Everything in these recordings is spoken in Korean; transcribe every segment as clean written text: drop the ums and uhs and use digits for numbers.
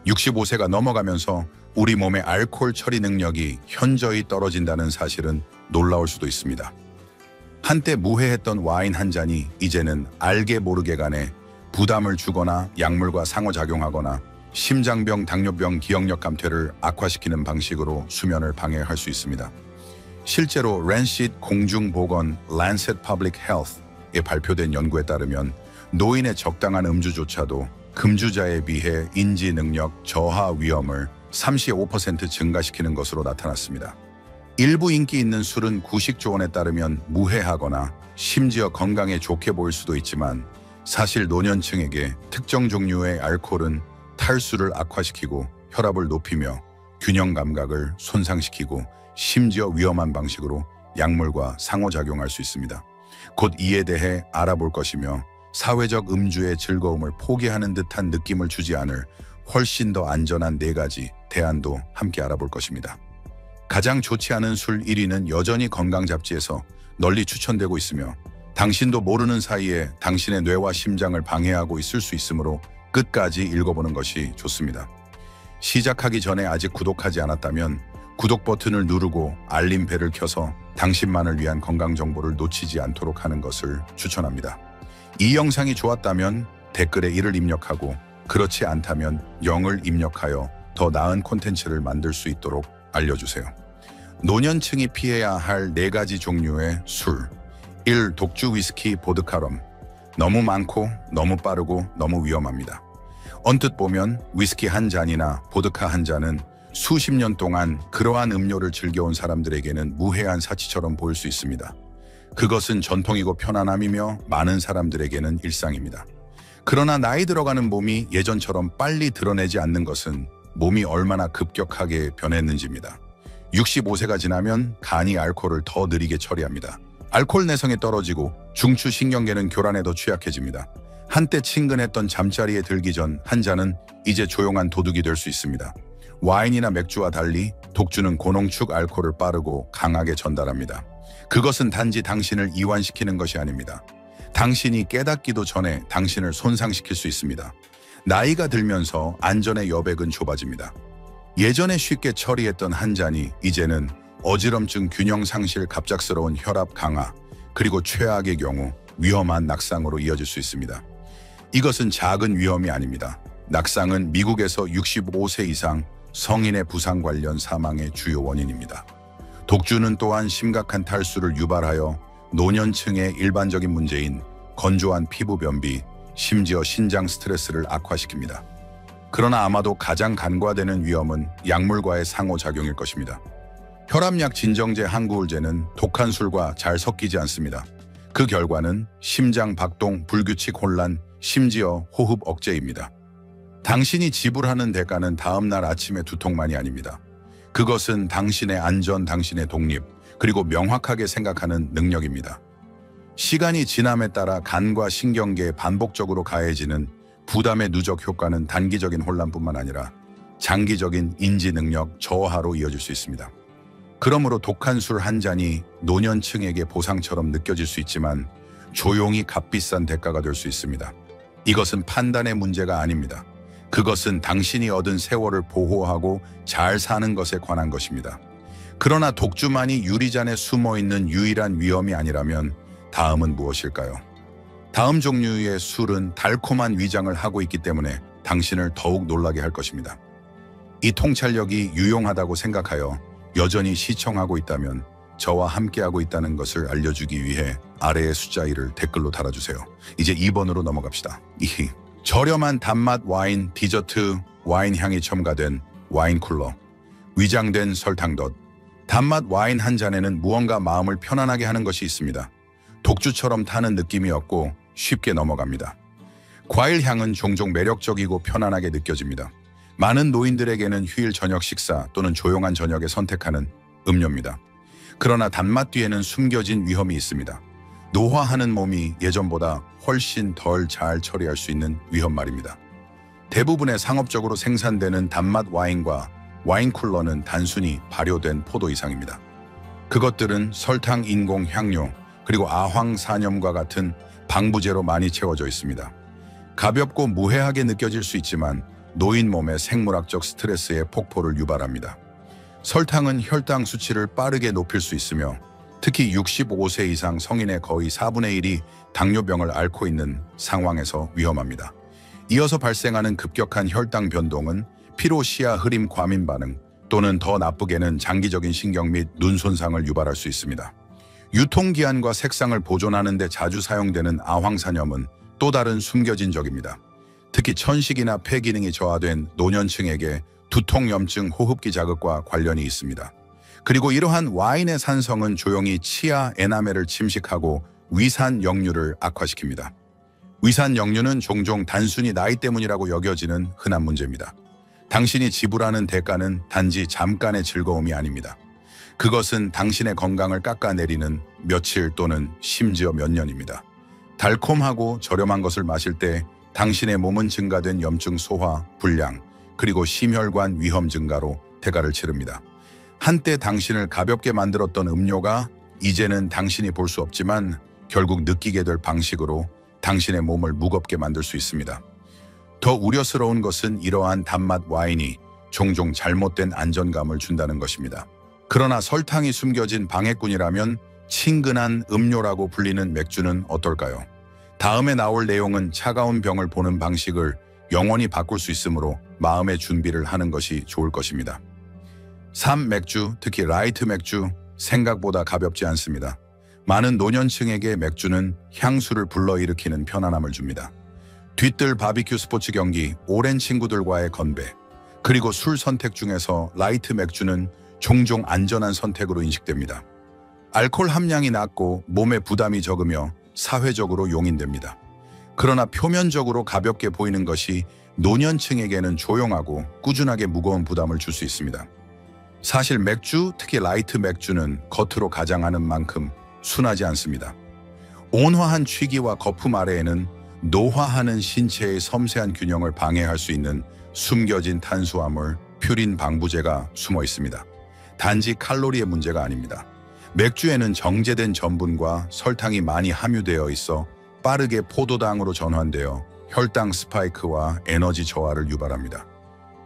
65세가 넘어가면서 우리 몸의 알코올 처리 능력이 현저히 떨어진다는 사실은 놀라울 수도 있습니다. 한때 무해했던 와인 한 잔이 이제는 알게 모르게 간에 부담을 주거나 약물과 상호작용하거나 심장병, 당뇨병, 기억력 감퇴를 악화시키는 방식으로 수면을 방해할 수 있습니다. 실제로 랜시트 공중보건 Lancet Public Health에 발표된 연구에 따르면 노인의 적당한 음주조차도 금주자에 비해 인지 능력 저하 위험을 35% 증가시키는 것으로 나타났습니다. 일부 인기 있는 술은 구식조언에 따르면 무해하거나 심지어 건강에 좋게 보일 수도 있지만 사실 노년층에게 특정 종류의 알코올은 탈수를 악화시키고 혈압을 높이며 균형 감각을 손상시키고 심지어 위험한 방식으로 약물과 상호작용할 수 있습니다. 곧 이에 대해 알아볼 것이며 사회적 음주의 즐거움을 포기하는 듯한 느낌을 주지 않을 훨씬 더 안전한 4가지 대안도 함께 알아볼 것입니다. 가장 좋지 않은 술 1위는 여전히 건강 잡지에서 널리 추천되고 있으며 당신도 모르는 사이에 당신의 뇌와 심장을 방해하고 있을 수 있으므로 끝까지 읽어보는 것이 좋습니다. 시작하기 전에 아직 구독하지 않았다면 구독 버튼을 누르고 알림벨을 켜서 당신만을 위한 건강 정보를 놓치지 않도록 하는 것을 추천합니다. 이 영상이 좋았다면 댓글에 1을 입력하고 그렇지 않다면 0을 입력하여 더 나은 콘텐츠를 만들 수 있도록 알려주세요. 노년층이 피해야 할 4가지 종류의 술. 1. 독주 위스키 보드카럼. 너무 많고 너무 빠르고 너무 위험합니다. 언뜻 보면 위스키 한 잔이나 보드카 한 잔은 수십 년 동안 그러한 음료를 즐겨온 사람들에게는 무해한 사치처럼 보일 수 있습니다. 그것은 전통이고 편안함이며 많은 사람들에게는 일상입니다. 그러나 나이 들어가는 몸이 예전처럼 빨리 드러내지 않는 것은 몸이 얼마나 급격하게 변했는지입니다. 65세가 지나면 간이 알코올을 더 느리게 처리합니다. 알코올 내성이 떨어지고 중추신경계는 교란에 더 취약해집니다. 한때 친근했던 잠자리에 들기 전 한 잔은 이제 조용한 도둑이 될 수 있습니다. 와인이나 맥주와 달리 독주는 고농축 알코올을 빠르고 강하게 전달합니다. 그것은 단지 당신을 이완시키는 것이 아닙니다. 당신이 깨닫기도 전에 당신을 손상시킬 수 있습니다. 나이가 들면서 안전의 여백은 좁아집니다. 예전에 쉽게 처리했던 한 잔이 이제는 어지럼증, 균형 상실, 갑작스러운 혈압 강화, 그리고 최악의 경우 위험한 낙상으로 이어질 수 있습니다. 이것은 작은 위험이 아닙니다. 낙상은 미국에서 65세 이상 성인의 부상 관련 사망의 주요 원인입니다. 독주는 또한 심각한 탈수를 유발하여 노년층의 일반적인 문제인 건조한 피부 변비, 심지어 신장 스트레스를 악화시킵니다. 그러나 아마도 가장 간과되는 위험은 약물과의 상호작용일 것입니다. 혈압약, 진정제, 항구울제는 독한 술과 잘 섞이지 않습니다. 그 결과는 심장 박동, 불규칙 혼란, 심지어 호흡 억제입니다. 당신이 지불하는 대가는 다음날 아침의 두통만이 아닙니다. 그것은 당신의 안전, 당신의 독립, 그리고 명확하게 생각하는 능력입니다. 시간이 지남에 따라 간과 신경계에 반복적으로 가해지는 부담의 누적 효과는 단기적인 혼란뿐만 아니라 장기적인 인지 능력 저하로 이어질 수 있습니다. 그러므로 독한 술 한 잔이 노년층에게 보상처럼 느껴질 수 있지만 조용히 값비싼 대가가 될 수 있습니다. 이것은 판단의 문제가 아닙니다. 그것은 당신이 얻은 세월을 보호하고 잘 사는 것에 관한 것입니다. 그러나 독주만이 유리잔에 숨어있는 유일한 위험이 아니라면 다음은 무엇일까요? 다음 종류의 술은 달콤한 위장을 하고 있기 때문에 당신을 더욱 놀라게 할 것입니다. 이 통찰력이 유용하다고 생각하여 여전히 시청하고 있다면 저와 함께하고 있다는 것을 알려주기 위해 아래의 숫자 1을 댓글로 달아주세요. 이제 2번으로 넘어갑시다. 2. 저렴한 단맛 와인, 디저트, 와인 향이 첨가된 와인 쿨러. 위장된 설탕덧. 단맛 와인 한 잔에는 무언가 마음을 편안하게 하는 것이 있습니다. 독주처럼 타는 느낌이 없고 쉽게 넘어갑니다. 과일 향은 종종 매력적이고 편안하게 느껴집니다. 많은 노인들에게는 휴일 저녁 식사 또는 조용한 저녁에 선택하는 음료입니다. 그러나 단맛 뒤에는 숨겨진 위험이 있습니다. 노화하는 몸이 예전보다 훨씬 덜 잘 처리할 수 있는 위험 말입니다. 대부분의 상업적으로 생산되는 단맛 와인과 와인 쿨러는 단순히 발효된 포도 이상입니다. 그것들은 설탕, 인공 향료, 그리고 아황산염과 같은 방부제로 많이 채워져 있습니다. 가볍고 무해하게 느껴질 수 있지만 노인 몸의 생물학적 스트레스의 폭포를 유발합니다. 설탕은 혈당 수치를 빠르게 높일 수 있으며 특히 65세 이상 성인의 거의 4분의 1이 당뇨병을 앓고 있는 상황에서 위험합니다. 이어서 발생하는 급격한 혈당 변동은 피로, 시야, 흐림, 과민 반응 또는 더 나쁘게는 장기적인 신경 및 눈 손상을 유발할 수 있습니다. 유통기한과 색상을 보존하는 데 자주 사용되는 아황산염은 또 다른 숨겨진 적입니다. 특히 천식이나 폐 기능이 저하된 노년층에게 두통염증, 호흡기 자극과 관련이 있습니다. 그리고 이러한 와인의 산성은 조용히 치아 에나멜을 침식하고 위산 역류를 악화시킵니다. 위산 역류는 종종 단순히 나이 때문이라고 여겨지는 흔한 문제입니다. 당신이 지불하는 대가는 단지 잠깐의 즐거움이 아닙니다. 그것은 당신의 건강을 깎아내리는 며칠 또는 심지어 몇 년입니다. 달콤하고 저렴한 것을 마실 때 당신의 몸은 증가된 염증 소화, 불량, 그리고 심혈관 위험 증가로 대가를 치릅니다. 한때 당신을 가볍게 만들었던 음료가 이제는 당신이 볼 수 없지만 결국 느끼게 될 방식으로 당신의 몸을 무겁게 만들 수 있습니다. 더 우려스러운 것은 이러한 단맛 와인이 종종 잘못된 안정감을 준다는 것입니다. 그러나 설탕이 숨겨진 방해꾼이라면 친근한 음료라고 불리는 맥주는 어떨까요? 다음에 나올 내용은 차가운 병을 보는 방식을 영원히 바꿀 수 있으므로 마음의 준비를 하는 것이 좋을 것입니다. 3. 맥주, 특히 라이트 맥주, 생각보다 가볍지 않습니다. 많은 노년층에게 맥주는 향수를 불러일으키는 편안함을 줍니다. 뒤뜰 바비큐 스포츠 경기, 오랜 친구들과의 건배, 그리고 술 선택 중에서 라이트 맥주는 종종 안전한 선택으로 인식됩니다. 알코올 함량이 낮고 몸에 부담이 적으며 사회적으로 용인됩니다. 그러나 표면적으로 가볍게 보이는 것이 노년층에게는 조용하고 꾸준하게 무거운 부담을 줄 수 있습니다. 사실 맥주, 특히 라이트 맥주는 겉으로 가장하는 만큼 순하지 않습니다. 온화한 취기와 거품 아래에는 노화하는 신체의 섬세한 균형을 방해할 수 있는 숨겨진 탄수화물, 퓨린 방부제가 숨어 있습니다. 단지 칼로리의 문제가 아닙니다. 맥주에는 정제된 전분과 설탕이 많이 함유되어 있어 빠르게 포도당으로 전환되어 혈당 스파이크와 에너지 저하를 유발합니다.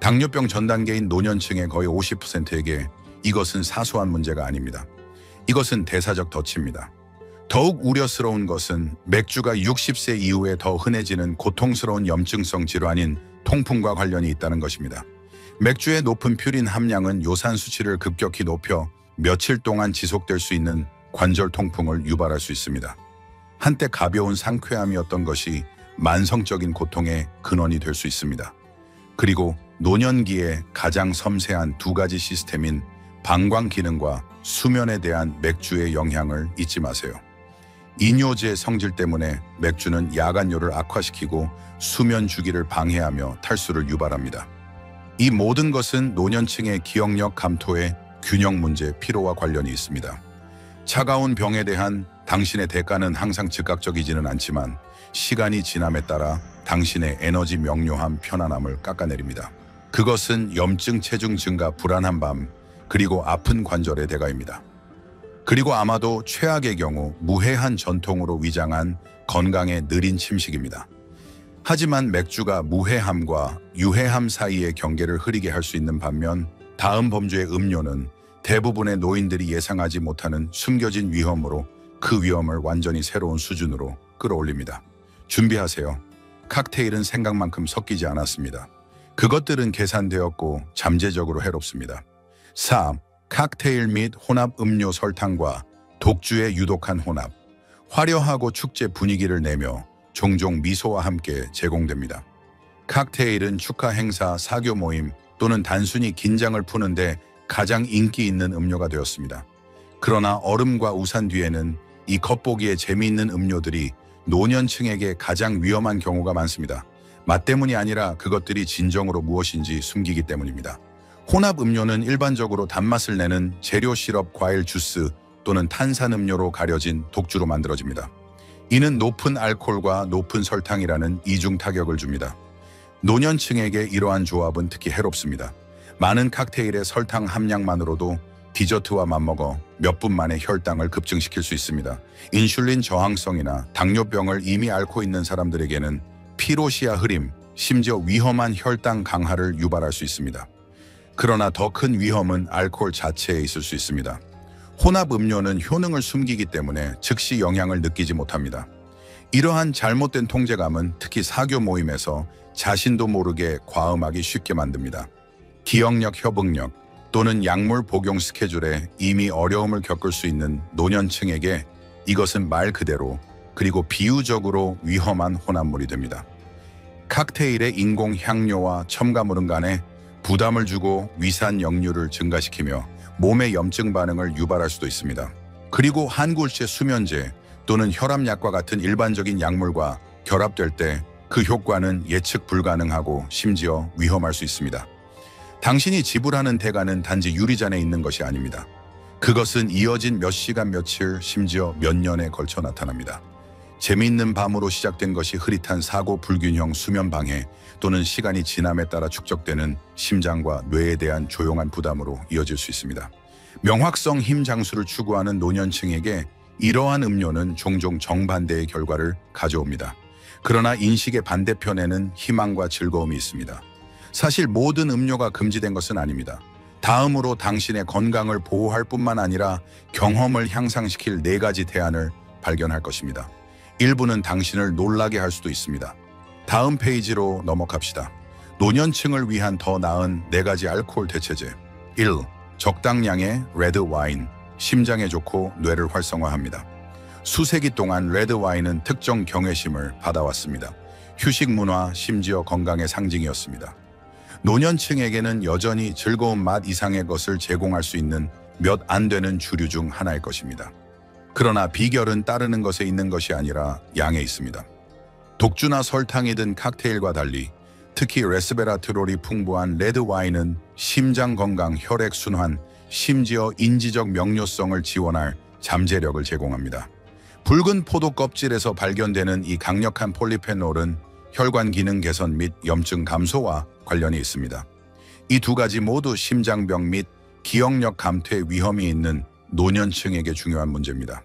당뇨병 전 단계인 노년층의 거의 50%에게 이것은 사소한 문제가 아닙니다. 이것은 대사적 덫입니다. 더욱 우려스러운 것은 맥주가 60세 이후에 더 흔해지는 고통스러운 염증성 질환인 통풍과 관련이 있다는 것입니다. 맥주의 높은 퓨린 함량은 요산 수치를 급격히 높여 며칠 동안 지속될 수 있는 관절 통풍을 유발할 수 있습니다. 한때 가벼운 상쾌함이었던 것이 만성적인 고통의 근원이 될 수 있습니다. 그리고 노년기에 가장 섬세한 두 가지 시스템인 방광 기능과 수면에 대한 맥주의 영향을 잊지 마세요. 이뇨제 성질 때문에 맥주는 야간뇨를 악화시키고 수면 주기를 방해하며 탈수를 유발합니다. 이 모든 것은 노년층의 기억력 감토의 균형 문제, 피로와 관련이 있습니다. 차가운 병에 대한 당신의 대가는 항상 즉각적이지는 않지만 시간이 지남에 따라 당신의 에너지 명료함, 편안함을 깎아내립니다. 그것은 염증, 체중 증가, 불안한 밤, 그리고 아픈 관절의 대가입니다. 그리고 아마도 최악의 경우 무해한 전통으로 위장한 건강의 느린 침식입니다. 하지만 맥주가 무해함과 유해함 사이의 경계를 흐리게 할 수 있는 반면 다음 범주의 음료는 대부분의 노인들이 예상하지 못하는 숨겨진 위험으로 그 위험을 완전히 새로운 수준으로 끌어올립니다. 준비하세요. 칵테일은 생각만큼 섞이지 않았습니다. 그것들은 계산되었고 잠재적으로 해롭습니다. 4. 칵테일 및 혼합 음료 설탕과 독주의 유독한 혼합. 화려하고 축제 분위기를 내며 종종 미소와 함께 제공됩니다. 칵테일은 축하 행사, 사교 모임 또는 단순히 긴장을 푸는데 가장 인기 있는 음료가 되었습니다. 그러나 얼음과 우산 뒤에는 이 겉보기에 재미있는 음료들이 노년층에게 가장 위험한 경우가 많습니다. 맛 때문이 아니라 그것들이 진정으로 무엇인지 숨기기 때문입니다. 혼합 음료는 일반적으로 단맛을 내는 재료 시럽, 과일 주스 또는 탄산음료로 가려진 독주로 만들어집니다. 이는 높은 알코올과 높은 설탕이라는 이중 타격을 줍니다. 노년층에게 이러한 조합은 특히 해롭습니다. 많은 칵테일의 설탕 함량만으로도 디저트와 맞먹어 몇 분 만에 혈당을 급증시킬 수 있습니다. 인슐린 저항성이나 당뇨병을 이미 앓고 있는 사람들에게는 피로시아 흐림, 심지어 위험한 혈당 강화를 유발할 수 있습니다. 그러나 더 큰 위험은 알코올 자체에 있을 수 있습니다. 혼합 음료는 효능을 숨기기 때문에 즉시 영향을 느끼지 못합니다. 이러한 잘못된 통제감은 특히 사교 모임에서 자신도 모르게 과음하기 쉽게 만듭니다. 기억력, 협응력 또는 약물 복용 스케줄에 이미 어려움을 겪을 수 있는 노년층에게 이것은 말 그대로 그리고 비유적으로 위험한 혼합물이 됩니다. 칵테일의 인공 향료와 첨가물은 간에 부담을 주고 위산 역류를 증가시키며 몸의 염증 반응을 유발할 수도 있습니다. 그리고 한골제 수면제 또는 혈압약과 같은 일반적인 약물과 결합될 때 그 효과는 예측 불가능하고 심지어 위험할 수 있습니다. 당신이 지불하는 대가는 단지 유리잔에 있는 것이 아닙니다. 그것은 이어진 몇 시간, 며칠, 심지어 몇 년에 걸쳐 나타납니다. 재미있는 밤으로 시작된 것이 흐릿한 사고 불균형, 수면 방해 또는 시간이 지남에 따라 축적되는 심장과 뇌에 대한 조용한 부담으로 이어질 수 있습니다. 명확성, 힘 장수를 추구하는 노년층에게 이러한 음료는 종종 정반대의 결과를 가져옵니다. 그러나 인식의 반대편에는 희망과 즐거움이 있습니다. 사실 모든 음료가 금지된 것은 아닙니다. 다음으로 당신의 건강을 보호할 뿐만 아니라 경험을 향상시킬 4가지 대안을 발견할 것입니다. 일부는 당신을 놀라게 할 수도 있습니다. 다음 페이지로 넘어갑시다. 노년층을 위한 더 나은 4가지 알코올 대체제. 1. 적당량의 레드 와인. 심장에 좋고 뇌를 활성화합니다. 수세기 동안 레드 와인은 특정 경외심을 받아왔습니다. 휴식 문화, 심지어 건강의 상징이었습니다. 노년층에게는 여전히 즐거운 맛 이상의 것을 제공할 수 있는 몇 안 되는 주류 중 하나일 것입니다. 그러나 비결은 따르는 것에 있는 것이 아니라 양에 있습니다. 독주나 설탕이 든 칵테일과 달리 특히 레스베라트롤이 풍부한 레드 와인은 심장 건강, 혈액 순환, 심지어 인지적 명료성을 지원할 잠재력을 제공합니다. 붉은 포도 껍질에서 발견되는 이 강력한 폴리페놀은 혈관 기능 개선 및 염증 감소와 관련이 있습니다. 이 2가지 모두 심장병 및 기억력 감퇴 위험이 있는 노년층에게 중요한 문제입니다.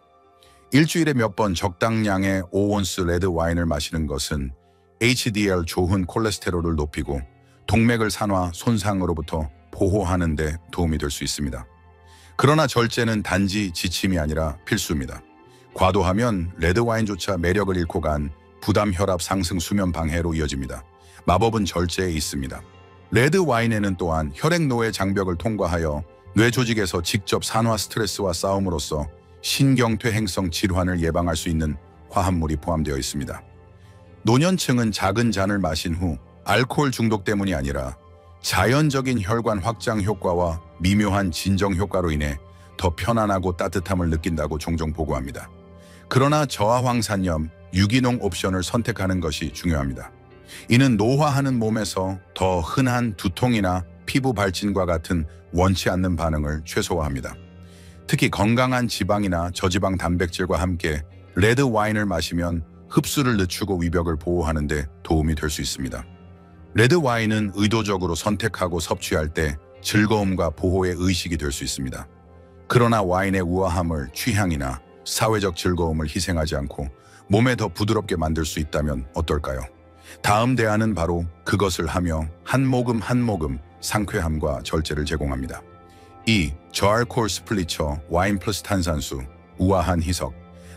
일주일에 몇 번 적당량의 5온스 레드 와인을 마시는 것은 HDL 좋은 콜레스테롤을 높이고 동맥을 산화 손상으로부터 보호하는 데 도움이 될 수 있습니다. 그러나 절제는 단지 지침이 아니라 필수입니다. 과도하면 레드 와인조차 매력을 잃고 간 부담, 혈압 상승, 수면 방해로 이어집니다. 마법은 절제에 있습니다. 레드 와인에는 또한 혈액노의 장벽을 통과하여 뇌 조직에서 직접 산화 스트레스와 싸움으로써 신경퇴행성 질환을 예방할 수 있는 화합물이 포함되어 있습니다. 노년층은 작은 잔을 마신 후 알코올 중독 때문이 아니라 자연적인 혈관 확장 효과와 미묘한 진정 효과로 인해 더 편안하고 따뜻함을 느낀다고 종종 보고합니다. 그러나 저하황산염, 유기농 옵션을 선택하는 것이 중요합니다. 이는 노화하는 몸에서 더 흔한 두통이나 피부 발진과 같은 원치 않는 반응을 최소화합니다. 특히 건강한 지방이나 저지방 단백질과 함께 레드 와인을 마시면 흡수를 늦추고 위벽을 보호하는 데 도움이 될 수 있습니다. 레드 와인은 의도적으로 선택하고 섭취할 때 즐거움과 보호의 의식이 될 수 있습니다. 그러나 와인의 우아함을 취향이나 사회적 즐거움을 희생하지 않고 몸에 더 부드럽게 만들 수 있다면 어떨까요? 다음 대안은 바로 그것을 하며 한 모금 한 모금 상쾌함과 절제를 제공합니다. 2. 저알코올 스플리처, 와인 플러스 탄산수, 우아한 희석.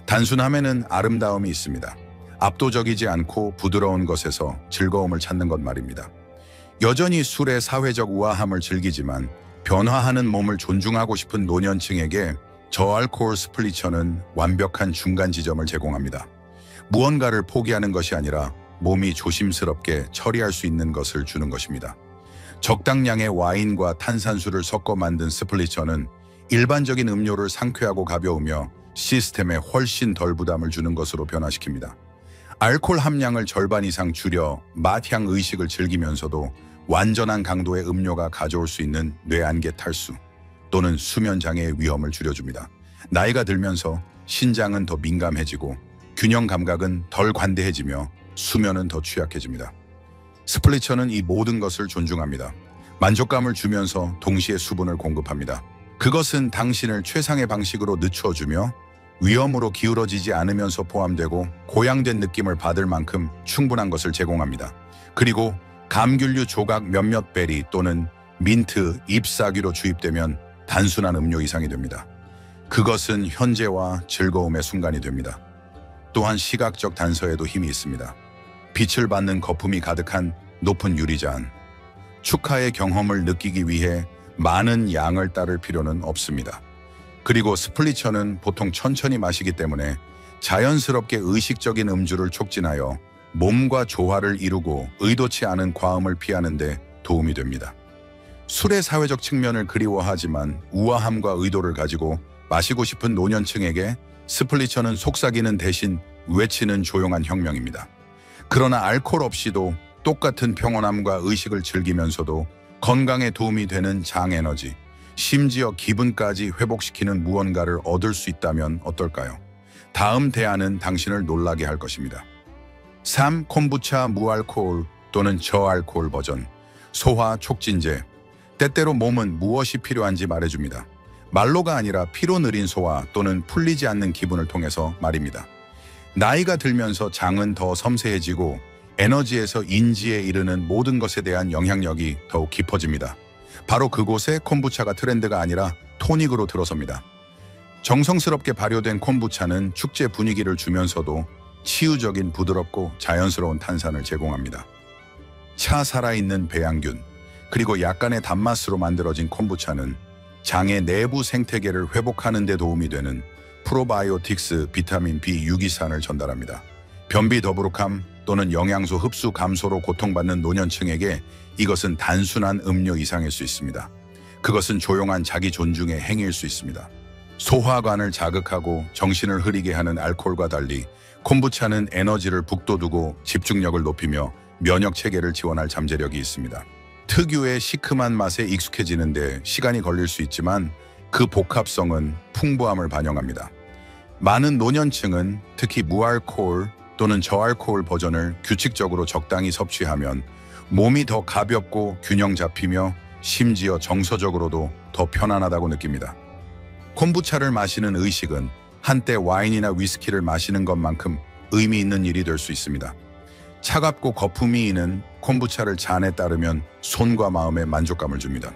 단순함에는 아름다움이 있습니다. 압도적이지 않고 부드러운 것에서 즐거움을 찾는 것 말입니다. 여전히 술의 사회적 우아함을 즐기지만 변화하는 몸을 존중하고 싶은 노년층에게 저알코올 스플리처는 완벽한 중간 지점을 제공합니다. 무언가를 포기하는 것이 아니라 몸이 조심스럽게 처리할 수 있는 것을 주는 것입니다. 적당량의 와인과 탄산수를 섞어 만든 스플리처는 일반적인 음료를 상쾌하고 가벼우며 시스템에 훨씬 덜 부담을 주는 것으로 변화시킵니다. 알코올 함량을 절반 이상 줄여 맛향 의식을 즐기면서도 완전한 강도의 음료가 가져올 수 있는 뇌안개 탈수 또는 수면 장애의 위험을 줄여줍니다. 나이가 들면서 신장은 더 민감해지고 균형 감각은 덜 관대해지며 수면은 더 취약해집니다. 스플리처는 이 모든 것을 존중합니다. 만족감을 주면서 동시에 수분을 공급합니다. 그것은 당신을 최상의 방식으로 늦춰주며 위험으로 기울어지지 않으면서 포함되고 고양된 느낌을 받을 만큼 충분한 것을 제공합니다. 그리고 감귤류 조각 몇몇 베리 또는 민트, 잎사귀로 주입되면 단순한 음료 이상이 됩니다. 그것은 현재와 즐거움의 순간이 됩니다. 또한 시각적 단서에도 힘이 있습니다. 빛을 받는 거품이 가득한 높은 유리잔. 축하의 경험을 느끼기 위해 많은 양을 따를 필요는 없습니다. 그리고 스플리처는 보통 천천히 마시기 때문에 자연스럽게 의식적인 음주를 촉진하여 몸과 조화를 이루고 의도치 않은 과음을 피하는 데 도움이 됩니다. 술의 사회적 측면을 그리워하지만 우아함과 의도를 가지고 마시고 싶은 노년층에게 스플리처는 속삭이는 대신 외치는 조용한 혁명입니다. 그러나 알코올 없이도 똑같은 평온함과 의식을 즐기면서도 건강에 도움이 되는 장에너지, 심지어 기분까지 회복시키는 무언가를 얻을 수 있다면 어떨까요? 다음 대안은 당신을 놀라게 할 것입니다. 3. 콤부차 무알코올 또는 저알코올 버전. 소화 촉진제. 때때로 몸은 무엇이 필요한지 말해줍니다. 말로가 아니라 피로 느린 소화 또는 풀리지 않는 기분을 통해서 말입니다. 나이가 들면서 장은 더 섬세해지고 에너지에서 인지에 이르는 모든 것에 대한 영향력이 더욱 깊어집니다. 바로 그곳에 콤부차가 트렌드가 아니라 토닉으로 들어섭니다. 정성스럽게 발효된 콤부차는 축제 분위기를 주면서도 치유적인 부드럽고 자연스러운 탄산을 제공합니다. 차 살아있는 배양균, 그리고 약간의 단맛으로 만들어진 콤부차는 장의 내부 생태계를 회복하는 데 도움이 되는 프로바이오틱스 비타민 B 유기산을 전달합니다. 변비 더부룩함 또는 영양소 흡수 감소로 고통받는 노년층에게 이것은 단순한 음료 이상일 수 있습니다. 그것은 조용한 자기 존중의 행위일 수 있습니다. 소화관을 자극하고 정신을 흐리게 하는 알코올과 달리 콤부차는 에너지를 북돋우고 집중력을 높이며 면역 체계를 지원할 잠재력이 있습니다. 특유의 시큼한 맛에 익숙해지는데 시간이 걸릴 수 있지만 그 복합성은 풍부함을 반영합니다. 많은 노년층은 특히 무알코올 또는 저알코올 버전을 규칙적으로 적당히 섭취하면 몸이 더 가볍고 균형 잡히며 심지어 정서적으로도 더 편안하다고 느낍니다. 콤부차를 마시는 의식은 한때 와인이나 위스키를 마시는 것만큼 의미 있는 일이 될 수 있습니다. 차갑고 거품이 있는 콤부차를 잔에 따르면 손과 마음에 만족감을 줍니다.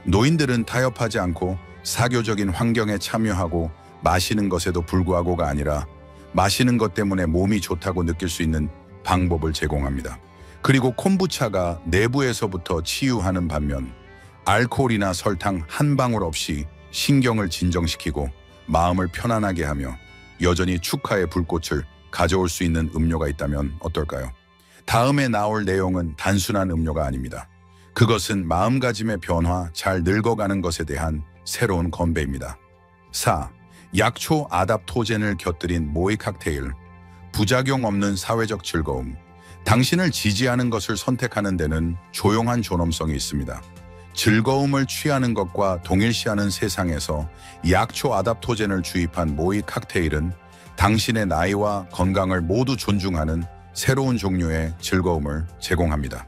노인들은 타협하지 않고 사교적인 환경에 참여하고 마시는 것에도 불구하고가 아니라 마시는 것 때문에 몸이 좋다고 느낄 수 있는 방법을 제공합니다. 그리고 콤부차가 내부에서부터 치유하는 반면 알코올이나 설탕 한 방울 없이 신경을 진정시키고 마음을 편안하게 하며 여전히 축하의 불꽃을 가져올 수 있는 음료가 있다면 어떨까요? 다음에 나올 내용은 단순한 음료가 아닙니다. 그것은 마음가짐의 변화, 잘 늙어가는 것에 대한 새로운 건배입니다. 4. 약초 아답토젠을 곁들인 모이 칵테일. 부작용 없는 사회적 즐거움. 당신을 지지하는 것을 선택하는 데는 조용한 존엄성이 있습니다. 즐거움을 취하는 것과 동일시하는 세상에서 약초 아답토젠을 주입한 모이 칵테일은 당신의 나이와 건강을 모두 존중하는 새로운 종류의 즐거움을 제공합니다.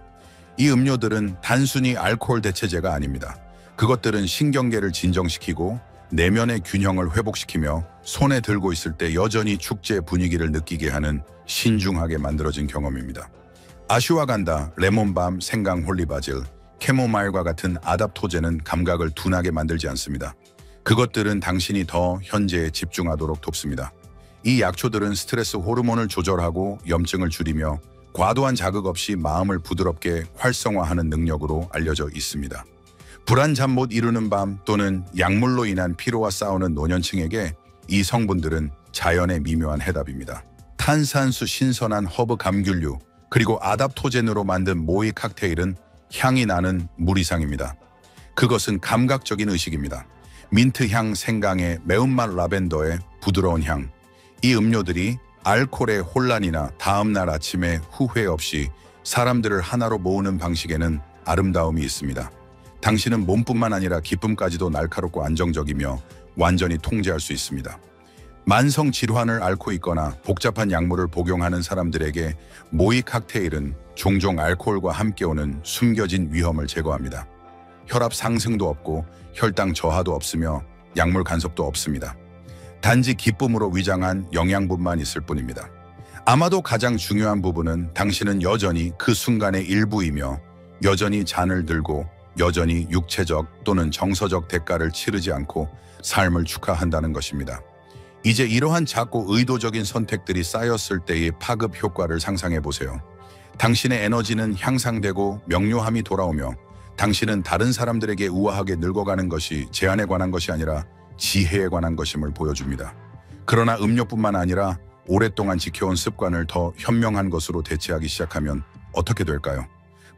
이 음료들은 단순히 알코올 대체제가 아닙니다. 그것들은 신경계를 진정시키고 내면의 균형을 회복시키며 손에 들고 있을 때 여전히 축제 분위기를 느끼게 하는 신중하게 만들어진 경험입니다. 아슈와간다, 레몬밤, 생강, 홀리바질, 캐모마일과 같은 아답토젠은 감각을 둔하게 만들지 않습니다. 그것들은 당신이 더 현재에 집중하도록 돕습니다. 이 약초들은 스트레스 호르몬을 조절하고 염증을 줄이며 과도한 자극 없이 마음을 부드럽게 활성화하는 능력으로 알려져 있습니다. 불안 잠 못 이루는 밤 또는 약물로 인한 피로와 싸우는 노년층에게 이 성분들은 자연의 미묘한 해답입니다. 탄산수 신선한 허브 감귤류 그리고 아답토젠으로 만든 모이 칵테일은 향이 나는 물 이상입니다. 그것은 감각적인 의식입니다. 민트향 생강의 매운맛 라벤더의 부드러운 향. 이 음료들이 알코올의 혼란이나 다음날 아침에 후회 없이 사람들을 하나로 모으는 방식에는 아름다움이 있습니다. 당신은 몸뿐만 아니라 기쁨까지도 날카롭고 안정적이며 완전히 통제할 수 있습니다. 만성 질환을 앓고 있거나 복잡한 약물을 복용하는 사람들에게 모이 칵테일은 종종 알코올과 함께 오는 숨겨진 위험을 제거합니다. 혈압 상승도 없고 혈당 저하도 없으며 약물 간섭도 없습니다. 단지 기쁨으로 위장한 영양분만 있을 뿐입니다. 아마도 가장 중요한 부분은 당신은 여전히 그 순간의 일부이며 여전히 잔을 들고 여전히 육체적 또는 정서적 대가를 치르지 않고 삶을 축하한다는 것입니다. 이제 이러한 작고 의도적인 선택들이 쌓였을 때의 파급 효과를 상상해 보세요. 당신의 에너지는 향상되고 명료함이 돌아오며 당신은 다른 사람들에게 우아하게 늙어가는 것이 제한에 관한 것이 아니라 지혜에 관한 것임을 보여줍니다. 그러나 음료뿐만 아니라 오랫동안 지켜온 습관을 더 현명한 것으로 대체하기 시작하면 어떻게 될까요?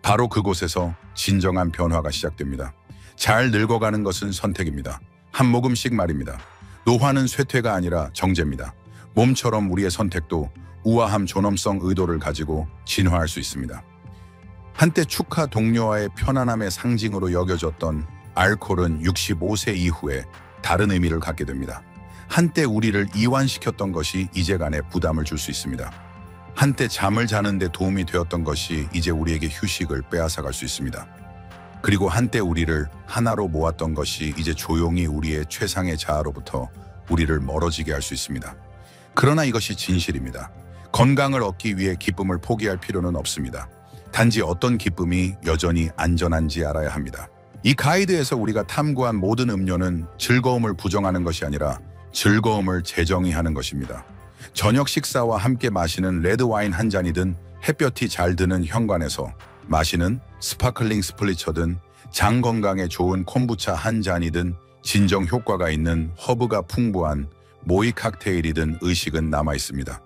바로 그곳에서 진정한 변화가 시작됩니다. 잘 늙어가는 것은 선택입니다. 한 모금씩 말입니다. 노화는 쇠퇴가 아니라 정제입니다. 몸처럼 우리의 선택도 우아함, 존엄성, 의도를 가지고 진화할 수 있습니다. 한때 축하 동료와의 편안함의 상징으로 여겨졌던 알코올은 65세 이후에 다른 의미를 갖게 됩니다. 한때 우리를 이완시켰던 것이 이제간에 부담을 줄 수 있습니다. 한때 잠을 자는 데 도움이 되었던 것이 이제 우리에게 휴식을 빼앗아갈 수 있습니다. 그리고 한때 우리를 하나로 모았던 것이 이제 조용히 우리의 최상의 자아로부터 우리를 멀어지게 할 수 있습니다. 그러나 이것이 진실입니다. 건강을 얻기 위해 기쁨을 포기할 필요는 없습니다. 단지 어떤 기쁨이 여전히 안전한지 알아야 합니다. 이 가이드에서 우리가 탐구한 모든 음료는 즐거움을 부정하는 것이 아니라 즐거움을 재정의하는 것입니다. 저녁 식사와 함께 마시는 레드와인 한 잔이든 햇볕이 잘 드는 현관에서 마시는 스파클링 스플리처든 장 건강에 좋은 콤부차 한 잔이든 진정 효과가 있는 허브가 풍부한 모이 칵테일이든 의식은 남아 있습니다.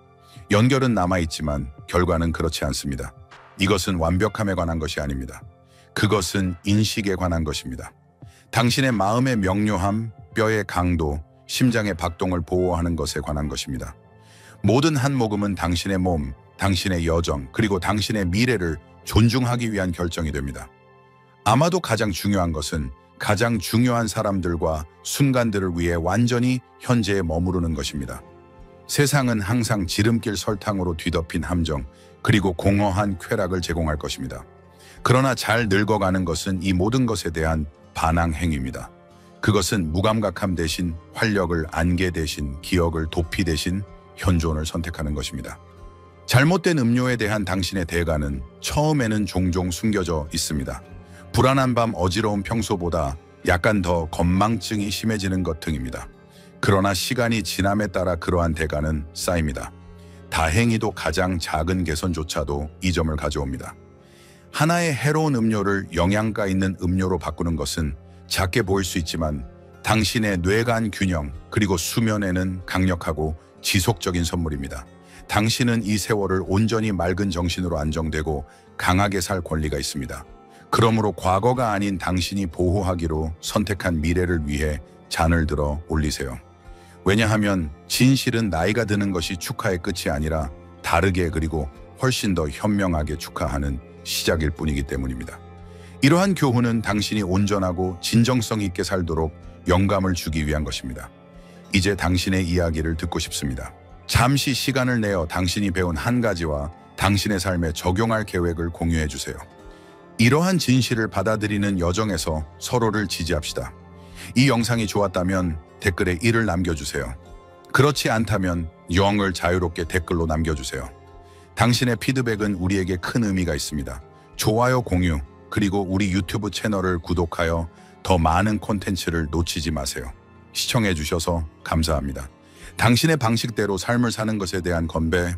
연결은 남아 있지만 결과는 그렇지 않습니다. 이것은 완벽함에 관한 것이 아닙니다. 그것은 인식에 관한 것입니다. 당신의 마음의 명료함, 뼈의 강도, 심장의 박동을 보호하는 것에 관한 것입니다. 모든 한 모금은 당신의 몸, 당신의 여정, 그리고 당신의 미래를 존중하기 위한 결정이 됩니다. 아마도 가장 중요한 것은 가장 중요한 사람들과 순간들을 위해 완전히 현재에 머무르는 것입니다. 세상은 항상 지름길 설탕으로 뒤덮인 함정, 그리고 공허한 쾌락을 제공할 것입니다. 그러나 잘 늙어가는 것은 이 모든 것에 대한 반항 행위입니다. 그것은 무감각함 대신 활력을, 안개 대신 기억을, 도피 대신 현존을 선택하는 것입니다. 잘못된 음료에 대한 당신의 대가는 처음에는 종종 숨겨져 있습니다. 불안한 밤, 어지러운 평소보다 약간 더 건망증이 심해지는 것 등입니다. 그러나 시간이 지남에 따라 그러한 대가는 쌓입니다. 다행히도 가장 작은 개선조차도 이 점을 가져옵니다. 하나의 해로운 음료를 영양가 있는 음료로 바꾸는 것은 작게 보일 수 있지만 당신의 뇌간 균형 그리고 수면에는 강력하고 지속적인 선물입니다. 당신은 이 세월을 온전히 맑은 정신으로 안정되고 강하게 살 권리가 있습니다. 그러므로 과거가 아닌 당신이 보호하기로 선택한 미래를 위해 잔을 들어 올리세요. 왜냐하면 진실은 나이가 드는 것이 축하의 끝이 아니라 다르게 그리고 훨씬 더 현명하게 축하하는 시작일 뿐이기 때문입니다. 이러한 교훈은 당신이 온전하고 진정성 있게 살도록 영감을 주기 위한 것입니다. 이제 당신의 이야기를 듣고 싶습니다. 잠시 시간을 내어 당신이 배운 한 가지와 당신의 삶에 적용할 계획을 공유해 주세요. 이러한 진실을 받아들이는 여정에서 서로를 지지합시다. 이 영상이 좋았다면 댓글에 1을 남겨주세요. 그렇지 않다면 0을 자유롭게 댓글로 남겨주세요. 당신의 피드백은 우리에게 큰 의미가 있습니다. 좋아요, 공유, 그리고 우리 유튜브 채널을 구독하여 더 많은 콘텐츠를 놓치지 마세요. 시청해 주셔서 감사합니다. 당신의 방식대로 삶을 사는 것에 대한 건배